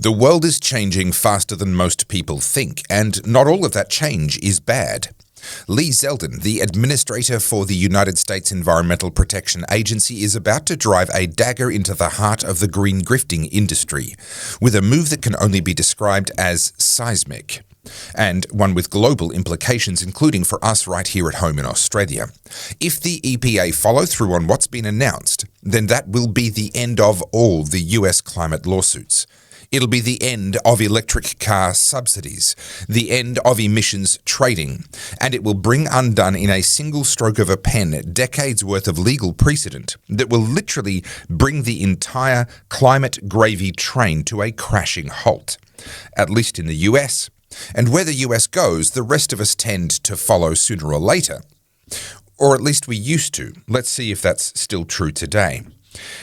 The world is changing faster than most people think, and not all of that change is bad. Lee Zeldin, the administrator for the United States Environmental Protection Agency, is about to drive a dagger into the heart of the green grifting industry, with a move that can only be described as seismic, and one with global implications, including for us right here at home in Australia. If the EPA follow through on what's been announced, then that will be the end of all the US climate lawsuits. It'll be the end of electric car subsidies, the end of emissions trading, and it will bring undone in a single stroke of a pen decades worth of legal precedent that will literally bring the entire climate gravy train to a crashing halt, at least in the US. And where the US goes, the rest of us tend to follow sooner or later. Or at least we used to. Let's see if that's still true today.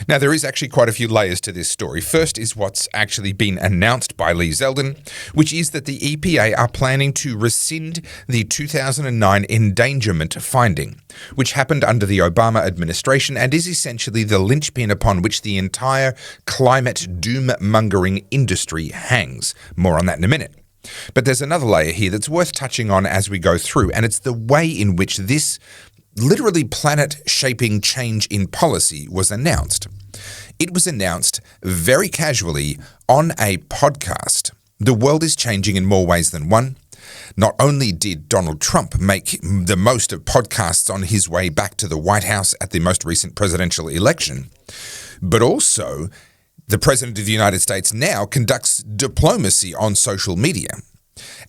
Now, there is actually quite a few layers to this story. First is what's actually been announced by Lee Zeldin, which is that the EPA are planning to rescind the 2009 endangerment finding, which happened under the Obama administration and is essentially the linchpin upon which the entire climate doom-mongering industry hangs. More on that in a minute. But there's another layer here that's worth touching on as we go through, and it's the way in which this literally planet-shaping change in policy was announced. It was announced very casually on a podcast. The world is changing in more ways than one. Not only did Donald Trump make the most of podcasts on his way back to the White House at the most recent presidential election, but also the President of the United States now conducts diplomacy on social media.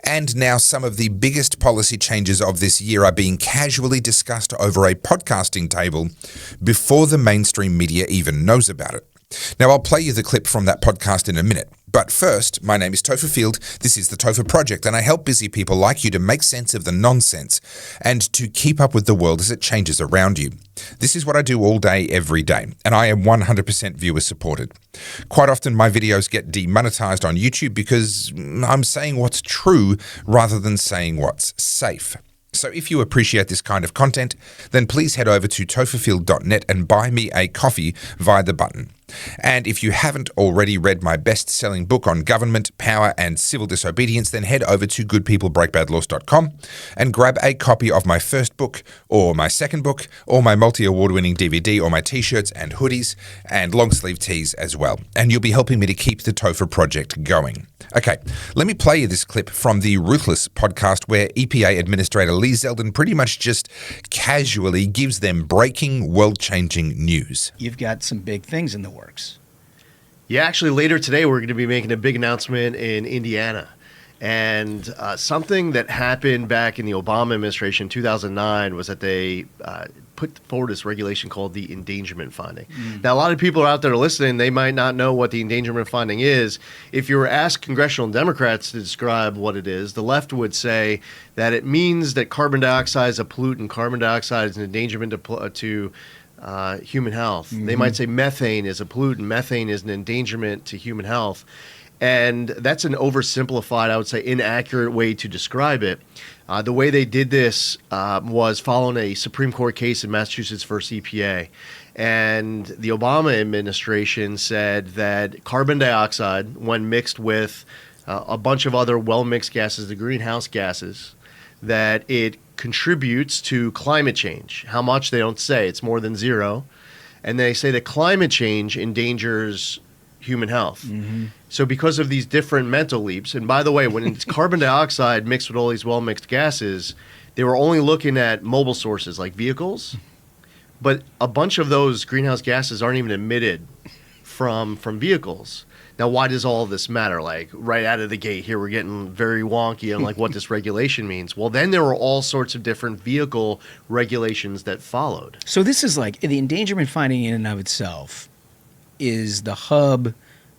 And now some of the biggest policy changes of this year are being casually discussed over a podcasting table before the mainstream media even knows about it. Now, I'll play you the clip from that podcast in a minute. But first, my name is Topher Field. This is the Topher Project, and I help busy people like you to make sense of the nonsense and to keep up with the world as it changes around you. This is what I do all day, every day, and I am 100% viewer supported. Quite often, my videos get demonetized on YouTube because I'm saying what's true rather than saying what's safe. So if you appreciate this kind of content, then please head over to topherfield.net and buy me a coffee via the button. And if you haven't already read my best-selling book on government, power, and civil disobedience, then head over to goodpeoplebreakbadlaws.com and grab a copy of my first book, or my second book, or my multi-award-winning DVD, or my t-shirts and hoodies, and long-sleeve tees as well. And you'll be helping me to keep the Topher Project going. Okay, let me play you this clip from the Ruthless podcast where EPA Administrator Lee Zeldin pretty much just casually gives them breaking, world-changing news. You've got some big things in the works. Yeah, actually later today we're going to be making a big announcement in Indiana. And something that happened back in the Obama administration in 2009 was that they put forward this regulation called the endangerment finding. Now, a lot of people are out there listening. They might not know what the endangerment finding is. If you were asked congressional Democrats to describe what it is, the left would say that it means that carbon dioxide is a pollutant. Carbon dioxide is an endangerment to human health. They might say methane is a pollutant. Methane is an endangerment to human health. And that's an oversimplified, I would say, inaccurate way to describe it. The way they did this was following a Supreme Court case in Massachusetts versus EPA. And the Obama administration said that carbon dioxide, when mixed with a bunch of other well-mixed gases, the greenhouse gases, that it contributes to climate change. How much, they don't say. It's more than zero. And they say that climate change endangers human health. So because of these different mental leaps, and by the way, when it's carbon dioxide mixed with all these well-mixed gases, they were only looking at mobile sources like vehicles, but a bunch of those greenhouse gases aren't even emitted from vehicles. Now, why does all this matter? Like, right out of the gate here, we're getting very wonky on like what this regulation means. Well, then there were all sorts of different vehicle regulations that followed. So this is like the endangerment finding in and of itself is the hub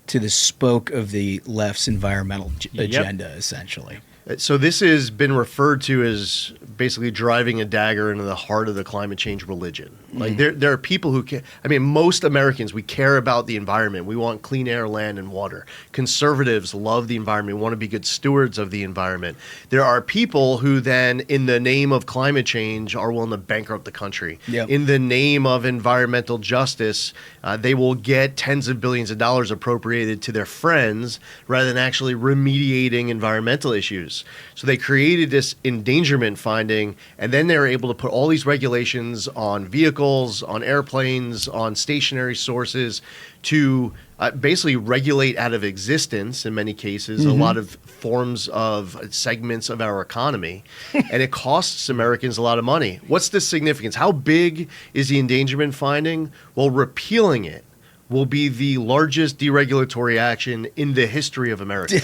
to the spoke of the left's environmental agenda, essentially. So this has been referred to as basically driving a dagger into the heart of the climate change religion. Like there are people who care. I mean, most Americans, we care about the environment. We want clean air, land, and water. Conservatives love the environment. We want to be good stewards of the environment. There are people who then, in the name of climate change, are willing to bankrupt the country. Yep. In the name of environmental justice, they will get tens of billions of dollars appropriated to their friends rather than actually remediating environmental issues. So they created this endangerment finding, and then they were able to put all these regulations on vehicles, on airplanes, on stationary sources to basically regulate out of existence, in many cases, a lot of forms of segments of our economy. And it costs Americans a lot of money. What's the significance? How big is the endangerment finding? Well, repealing it will be the largest deregulatory action in the history of America.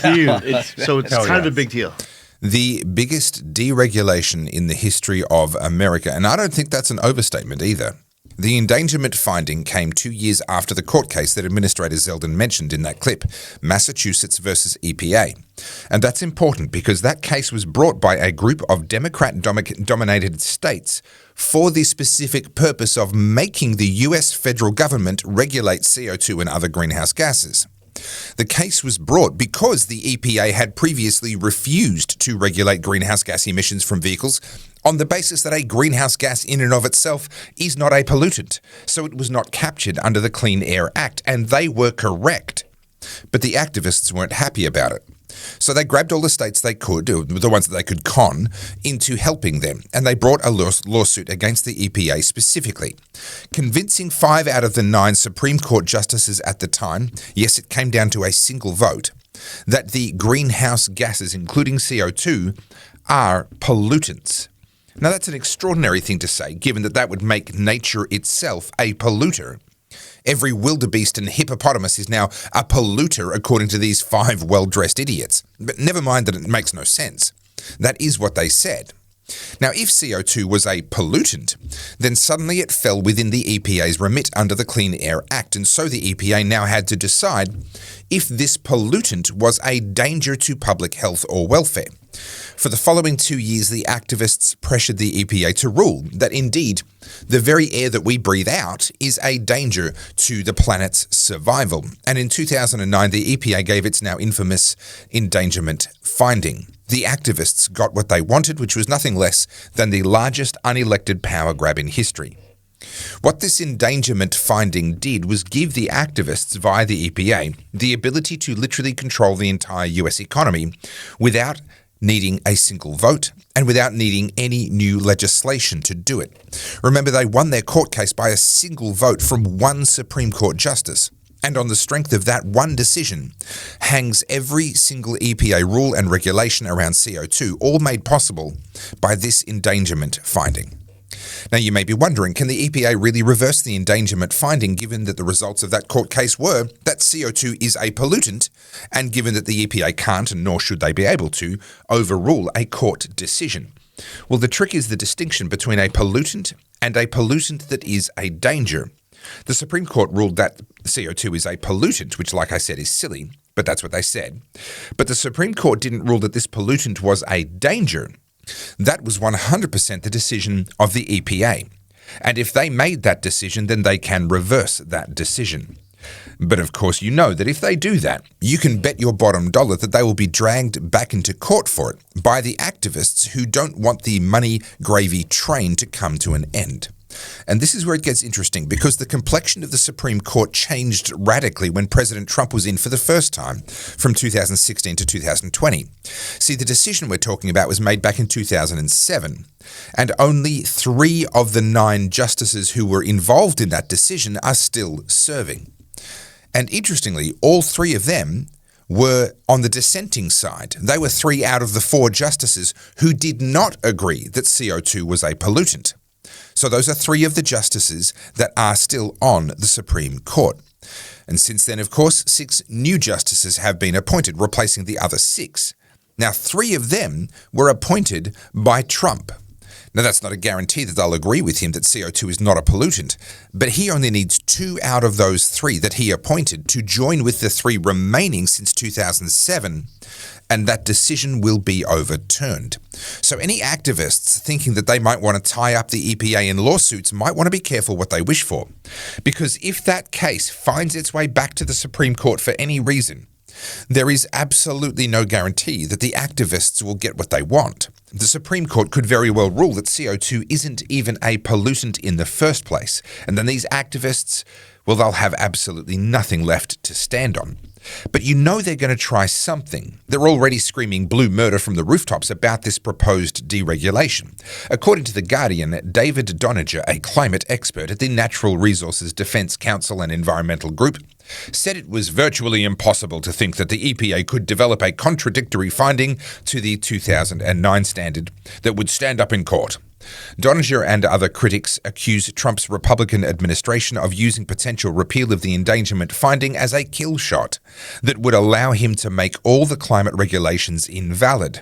So it's kind of a big deal. The biggest deregulation in the history of America, and I don't think that's an overstatement either. The endangerment finding came 2 years after the court case that Administrator Zeldin mentioned in that clip, Massachusetts versus EPA. And that's important because that case was brought by a group of Democrat-dominated states for the specific purpose of making the US federal government regulate CO2 and other greenhouse gases. The case was brought because the EPA had previously refused to regulate greenhouse gas emissions from vehicles on the basis that a greenhouse gas in and of itself is not a pollutant, so it was not captured under the Clean Air Act, and they were correct. But the activists weren't happy about it. So they grabbed all the states they could, the ones that they could con, into helping them, and they brought a lawsuit against the EPA specifically, convincing 5 out of the 9 Supreme Court justices at the time, yes, it came down to a single vote, that the greenhouse gases, including CO2, are pollutants. Now, that's an extraordinary thing to say, given that that would make nature itself a polluter. Every wildebeest and hippopotamus is now a polluter, according to these 5 well-dressed idiots. But never mind that it makes no sense. That is what they said. Now, if CO2 was a pollutant, then suddenly it fell within the EPA's remit under the Clean Air Act, and so the EPA now had to decide if this pollutant was a danger to public health or welfare. For the following 2 years, the activists pressured the EPA to rule that indeed the very air that we breathe out is a danger to the planet's survival. And in 2009, the EPA gave its now infamous endangerment finding. The activists got what they wanted, which was nothing less than the largest unelected power grab in history. What this endangerment finding did was give the activists via the EPA the ability to literally control the entire US economy without needing a single vote and without needing any new legislation to do it. Remember, they won their court case by a single vote from one Supreme Court justice. And on the strength of that one decision hangs every single EPA rule and regulation around CO2, all made possible by this endangerment finding. Now, you may be wondering, can the EPA really reverse the endangerment finding given that the results of that court case were that CO2 is a pollutant, and given that the EPA can't, and nor should they be able to, overrule a court decision? Well, the trick is the distinction between a pollutant and a pollutant that is a danger. The Supreme Court ruled that CO2 is a pollutant, which, like I said, is silly, but that's what they said. But the Supreme Court didn't rule that this pollutant was a danger. That was 100% the decision of the EPA. And if they made that decision, then they can reverse that decision. But of course, you know that if they do that, you can bet your bottom dollar that they will be dragged back into court for it by the activists who don't want the money gravy train to come to an end. And this is where it gets interesting, because the complexion of the Supreme Court changed radically when President Trump was in for the first time, from 2016 to 2020. See, the decision we're talking about was made back in 2007, and only 3 of the 9 justices who were involved in that decision are still serving. And interestingly, all 3 of them were on the dissenting side. They were 3 out of the 4 justices who did not agree that CO2 was a pollutant. So those are 3 of the justices that are still on the Supreme Court. And since then, of course, 6 new justices have been appointed, replacing the other 6. Now, 3 of them were appointed by Trump. Now, that's not a guarantee that they'll agree with him that CO2 is not a pollutant, but he only needs 2 out of those 3 that he appointed to join with the 3 remaining since 2007 and that decision will be overturned. So any activists thinking that they might want to tie up the EPA in lawsuits might want to be careful what they wish for. Because if that case finds its way back to the Supreme Court for any reason, there is absolutely no guarantee that the activists will get what they want. The Supreme Court could very well rule that CO2 isn't even a pollutant in the first place, and then these activists, well, they'll have absolutely nothing left to stand on. But you know they're going to try something. They're already screaming blue murder from the rooftops about this proposed deregulation. According to The Guardian, David Doniger, a climate expert at the Natural Resources Defence Council and Environmental Group, said it was virtually impossible to think that the EPA could develop a contradictory finding to the 2009 standard that would stand up in court. Doniger and other critics accuse Trump's Republican administration of using potential repeal of the endangerment finding as a kill shot that would allow him to make all the climate regulations invalid.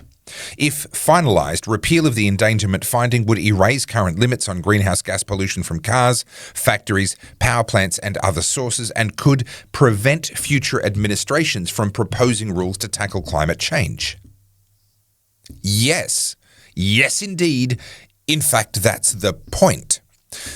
If finalised, repeal of the endangerment finding would erase current limits on greenhouse gas pollution from cars, factories, power plants and other sources, and could prevent future administrations from proposing rules to tackle climate change. Yes indeed. In fact, that's the point.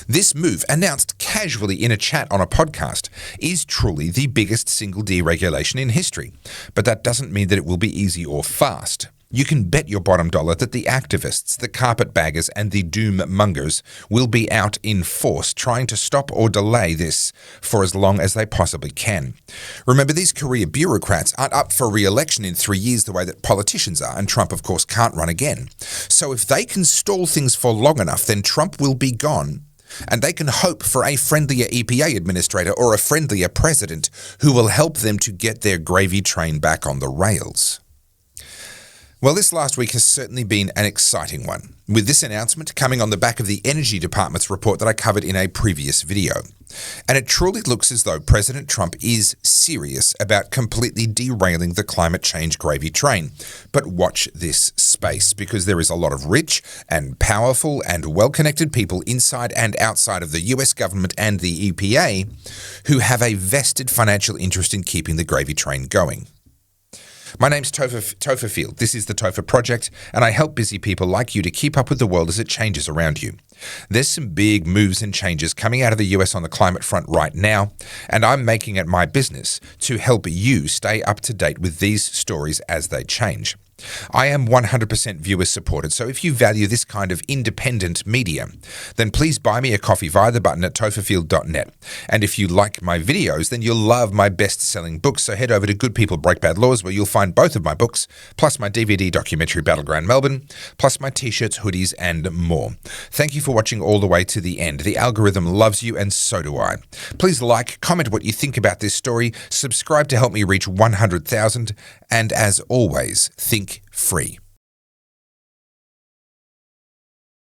This move, announced casually in a chat on a podcast, is truly the biggest single deregulation in history. But that doesn't mean that it will be easy or fast. You can bet your bottom dollar that the activists, the carpetbaggers, and the doom mongers will be out in force trying to stop or delay this for as long as they possibly can. Remember, these career bureaucrats aren't up for re-election in 3 years the way that politicians are, and Trump, of course, can't run again. So if they can stall things for long enough, then Trump will be gone, and they can hope for a friendlier EPA administrator or a friendlier president who will help them to get their gravy train back on the rails. Well, this last week has certainly been an exciting one, with this announcement coming on the back of the Energy Department's report that I covered in a previous video. And it truly looks as though President Trump is serious about completely derailing the climate change gravy train. But watch this space, because there is a lot of rich and powerful and well-connected people inside and outside of the US government and the EPA who have a vested financial interest in keeping the gravy train going. My name's Topher Field. This is the Topher Project, and I help busy people like you to keep up with the world as it changes around you. There's some big moves and changes coming out of the US on the climate front right now, and I'm making it my business to help you stay up to date with these stories as they change. I am 100% viewer supported, so if you value this kind of independent media, then please buy me a coffee via the button at topherfield.net. And if you like my videos, then you'll love my best-selling books, so head over to Good People Break Bad Laws, where you'll find both of my books, plus my DVD documentary Battleground Melbourne, plus my t-shirts, hoodies, and more. Thank you for watching all the way to the end. The algorithm loves you, and so do I. Please like, comment what you think about this story, subscribe to help me reach 100,000, and as always, think free.